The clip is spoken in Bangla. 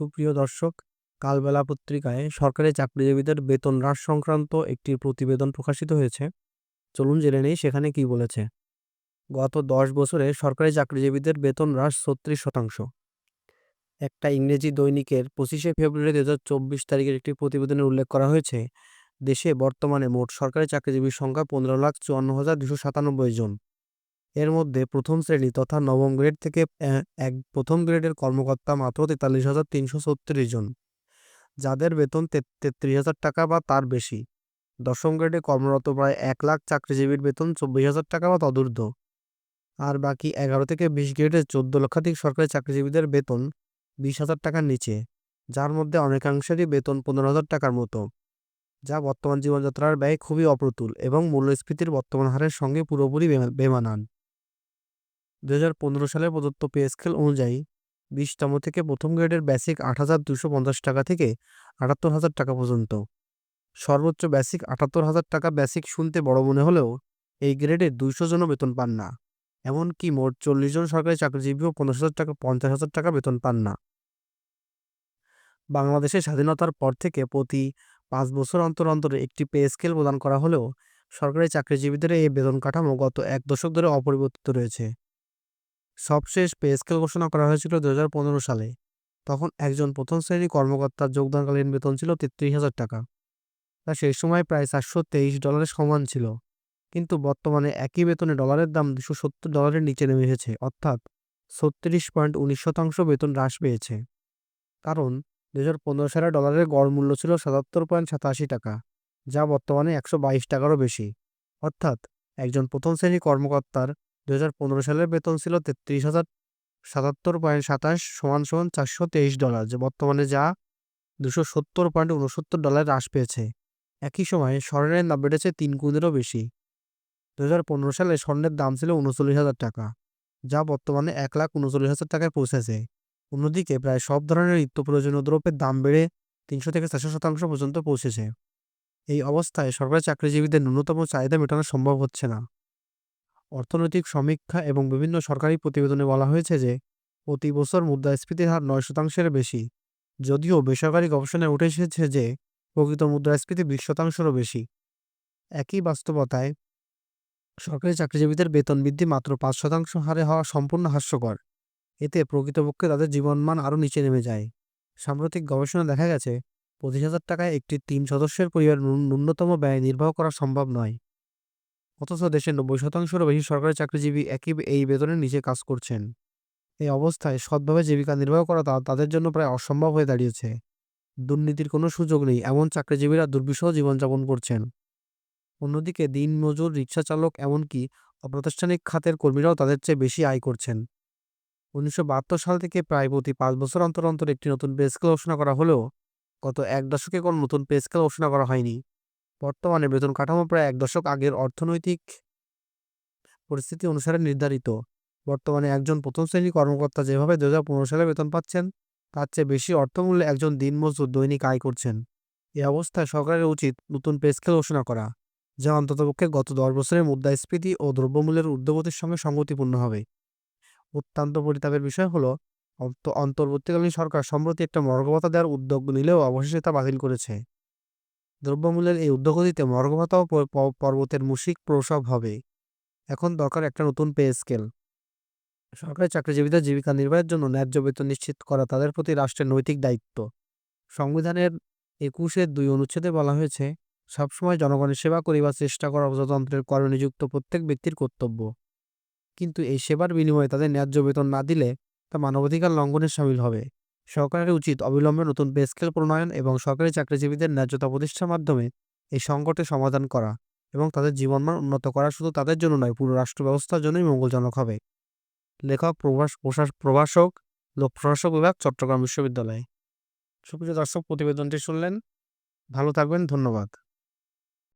সুপ্রিয় দর্শক, কালবেলা পত্রিকায় সরকারি চাকরিজীবীদের বেতন হ্রাস সংক্রান্ত একটি প্রতিবেদন প্রকাশিত হয়েছে। চলুন জেনে নেই সেখানে কি বলেছে। গত 10 বছরে সরকারি চাকরিজীবীদের বেতন হ্রাস 36%। একটা ইংরেজি দৈনিকের 25শে ফেব্রুয়ারি 2024 তারিখের একটি প্রতিবেদনে উল্লেখ করা হয়েছে, দেশে বর্তমানে মোট সরকারি চাকরিজীবীর সংখ্যা 15,54,297 জন। এর মধ্যে প্রথম শ্রেণী তথা নবম গ্রেড থেকে প্রথম গ্রেডের কর্মকর্তা মাত্র 43,336 জন, যাদের বেতন 33,000 টাকা বা তার বেশি। দশম গ্রেডে কর্মরত প্রায় 1 লাখ চাকরিজীবীর বেতন 24,000 টাকা বা তদূর্ধ্ব। আর বাকি 11 থেকে 20 গ্রেডের 14 লক্ষাধিক সরকারি চাকরিজীবীদের বেতন 20,000 টাকার নিচে, যার মধ্যে অনেকাংশেরই বেতন 15,000 টাকার মতো, যা বর্তমান জীবনযাত্রার ব্যয় খুবই অপ্রতুল এবং মূল্যস্ফীতির বর্তমান হারের সঙ্গে পুরোপুরি বেমানান। 2015 সালে প্রদত্ত পে স্কেল অনুযায়ী 20তম থেকে প্রথম গ্রেডের বেসিক 8,250 টাকা থেকে 78,000 টাকা পর্যন্ত, সর্বোচ্চ বেসিক 78,000 টাকা। বেসিক শুনতে বড় মনে হলেও এই গ্রেডে 200 জনও বেতন পান না। এমনকি মোট 40 জন সরকারি চাকরিজীবীও 50,000 টাকা বেতন পান না। বাংলাদেশের স্বাধীনতার পর থেকে প্রতি 5 বছর অন্তর অন্তর একটি পে স্কেল প্রদান করা হলেও সরকারি চাকরিজীবীদের এই বেতন কাঠামো গত 1 দশক ধরে অপরিবর্তিত রয়েছে। সবশেষ পে স্কেল ঘোষণা করা হয়েছিল 2015 সালে। তখন একজন প্রথম শ্রেণীর কর্মকর্তার যোগদানকালীন বেতন ছিল 33,000 টাকা, তা সেই সময় প্রায় $423 সমান ছিল। কিন্তু বর্তমানে একই বেতনে ডলারের দাম $270 নিচে নেমে এসেছে, অর্থাৎ 36.19% বেতন হ্রাস পেয়েছে। কারণ 2015 সালে ডলারের গড় মূল্য ছিল 77.87 টাকা, যা বর্তমানে 122 টাকারও বেশি। অর্থাৎ একজন প্রথম শ্রেণীর কর্মকর্তার 2015 সালের বেতন ছিল 33,077.27 সমান সমান $423, যে বর্তমানে যা $270.69 হ্রাস পেয়েছে। একই সময়ে স্বর্ণের দাম বেড়েছে 3 গুণেরও বেশি। 2015 সালে স্বর্ণের দাম ছিল 39,000 টাকা, যা বর্তমানে 1,39,000 টাকায় পৌঁছেছে। অন্যদিকে প্রায় সব ধরনের নিত্য প্রয়োজনীয় দ্রব্যের দাম বেড়ে 300 থেকে 400% পর্যন্ত পৌঁছেছে। এই অবস্থায় সরকারি চাকরিজীবীদের ন্যূনতম চাহিদা মেটানো সম্ভব হচ্ছে না। অর্থনৈতিক সমীক্ষা এবং বিভিন্ন সরকারি প্রতিবেদনে বলা হয়েছে যে প্রতি বছর মুদ্রাস্ফীতির হার 9%-এর বেশি, যদিও বেসরকারি গবেষণায় উঠে এসেছে যে প্রকৃত মুদ্রাস্ফীতি 20%-এরও বেশি। একই বাস্তবতায় সরকারি চাকরিজীবীদের বেতন বৃদ্ধি মাত্র 5% হারে হওয়া সম্পূর্ণ হাস্যকর। এতে প্রকৃতপক্ষে তাদের জীবনমান আরও নিচে নেমে যায়। সাম্প্রতিক গবেষণা দেখা গেছে, 25,000 টাকায় একটি 3 সদস্যের পরিবারের ন্যূনতম ব্যয় নির্বাহ করা সম্ভব নয়। অথচ দেশের 90%-এরও বেশি সরকারি চাকরিজীবী এই বেতনের নিচে কাজ করছেন। এই অবস্থায় সৎভাবে জীবিকা নির্বাহ করা তাদের জন্য প্রায় অসম্ভব হয়ে দাঁড়িয়েছে। দুর্নীতির কোনো সুযোগ নেই এমন চাকরিজীবীরা দুর্বিষহ জীবনযাপন করছেন। অন্যদিকে দিনমজুর, রিকশা চালক, এমনকি অপ্রাতিষ্ঠানিক খাতের কর্মীরাও তাদের চেয়ে বেশি আয় করছেন। 1972 সাল থেকে প্রায় প্রতি 5 বছর অন্তর অন্তর একটি নতুন পে স্কেল ঘোষণা করা হলেও গত 1 দশকে কোনো নতুন পে স্কেল ঘোষণা করা হয়নি। বর্তমানে বেতন কাঠামো প্রায় 1 দশক আগের অর্থনৈতিক পরিস্থিতি অনুসারে নির্ধারিত। বর্তমানে একজন প্রথম শ্রেণীর কর্মকর্তা যেভাবে 2015 সালে বেতন পাচ্ছেন, তার চেয়ে বেশি অর্থমূল্যে একজন দিনমজুর দৈনিক আয় করছেন। এ অবস্থায় সরকারের উচিত নতুন পে স্কেল ঘোষণা করা, যা অন্ততপক্ষে গত 10 বছরের মুদ্রাস্ফীতি ও দ্রব্যমূল্যের ঊর্ধ্বগতির সঙ্গে সঙ্গতিপূর্ণ হবে। অত্যন্ত পরিতাপের বিষয় হলো, অন্তর্বর্তীকালীন সরকার সম্প্রতি একটা মর্গ ভাতা দেওয়ার উদ্যোগ নিলেও অবশেষে তা বাতিল করেছে। দ্রব্যমূল্যের এই ঊর্ধ্বগতিতে মর্গ ভাতাও পর্বতের মুশিক প্রসব হবে। এখন দরকার একটা নতুন পে স্কেল। সরকারি চাকরিজীবীদের জীবিকা নির্বাহের জন্য ন্যায্য বেতন নিশ্চিত করা তাদের প্রতি রাষ্ট্রের নৈতিক দায়িত্ব। সংবিধানের 21-এর 2 অনুচ্ছেদে বলা হয়েছে, সবসময় জনগণের সেবা করিবার চেষ্টা করা প্রজাতন্ত্রের করে নিযুক্ত প্রত্যেক ব্যক্তির কর্তব্য। কিন্তু এই সেবার বিনিময়ে তাদের ন্যায্য বেতন না দিলে তা মানবাধিকার লঙ্ঘনের শামিল হবে। সরকারের উচিত অবিলম্বে নতুন পে স্কেল প্রণয়ন এবং সরকারি চাকরিজীবীদের ন্যায্যতা প্রতিষ্ঠার মাধ্যমে এই সংকটের সমাধান করা এবং তাদের জীবনমান উন্নত করা শুধু তাদের জন্য নয়, পুরো রাষ্ট্র ব্যবস্থার জন্যই মঙ্গলজনক হবে। লেখক প্রভাষক, লোক প্রশাসক বিভাগ, চট্টগ্রাম বিশ্ববিদ্যালয়। সুপ্রিয় দর্শক, প্রতিবেদনটি শুনলেন। ভালো থাকবেন। ধন্যবাদ।